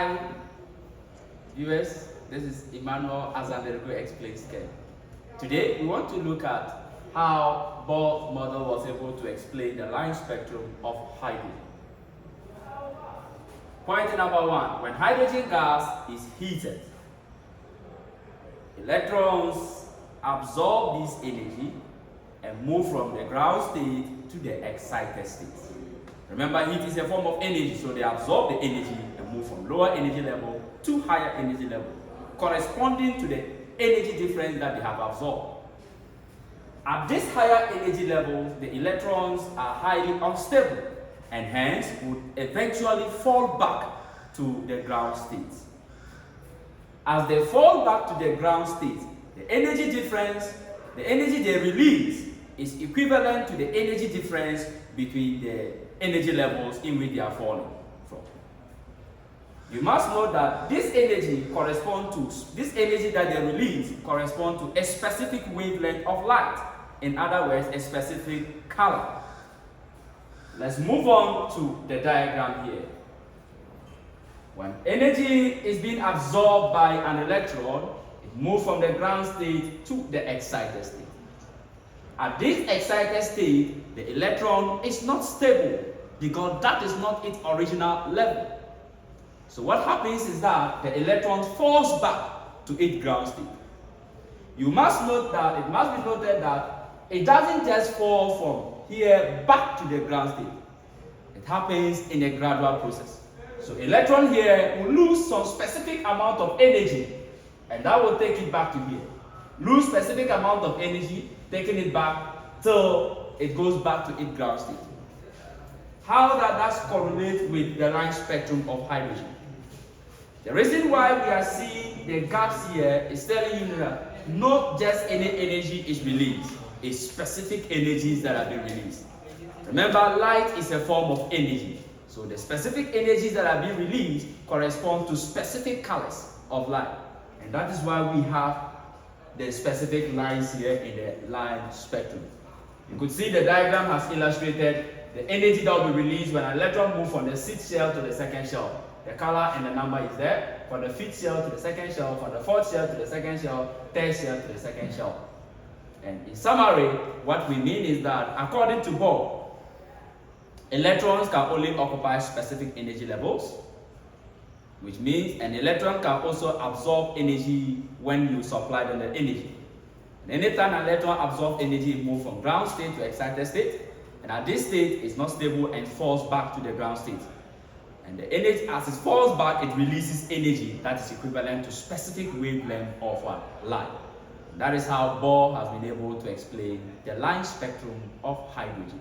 Hi viewers, this is Emmanuel Azandergo Explains Care. Today we want to look at how Bohr's model was able to explain the line spectrum of hydrogen. Point number one, when hydrogen gas is heated, electrons absorb this energy and move from the ground state to the excited state. Remember, heat is a form of energy, so they absorb the energy and move from lower energy level to higher energy level, corresponding to the energy difference that they have absorbed. At this higher energy level, the electrons are highly unstable and hence would eventually fall back to the ground state. As they fall back to the ground state, the energy difference, the energy they release, is equivalent to the energy difference between the energy levels in which they are falling from. You must know that this energy that they release corresponds to a specific wavelength of light. In other words, a specific color. Let's move on to the diagram here. When energy is being absorbed by an electron, it moves from the ground state to the excited state. At this excited state, the electron is not stable because that is not its original level. So what happens is that the electron falls back to its ground state. It must be noted that it doesn't just fall from here back to the ground state. It happens in a gradual process. So electron here will lose some specific amount of energy, and that will take it back to here. Lose specific amount of energy, taking it back till it goes back to its ground state. How does that correlate with the line spectrum of hydrogen? The reason why we are seeing the gaps here is telling you that not just any energy is released, it's specific energies that are being released. Remember, light is a form of energy. So the specific energies that are being released correspond to specific colors of light. And that is why we have the specific lines here in the line spectrum. You could see the diagram has illustrated the energy that will be released when an electron moves from the sixth shell to the second shell. The color and the number is there. From the fifth shell to the second shell, from the fourth shell to the second shell, third shell to the second shell. And in summary, what we mean is that according to Bohr, electrons can only occupy specific energy levels, which means an electron can also absorb energy when you supply them the energy. And anytime an electron absorbs energy, it moves from ground state to excited state, and at this state, it's not stable and falls back to the ground state. And the energy, as it falls back, it releases energy that is equivalent to specific wavelength of light. And that is how Bohr has been able to explain the line spectrum of hydrogen.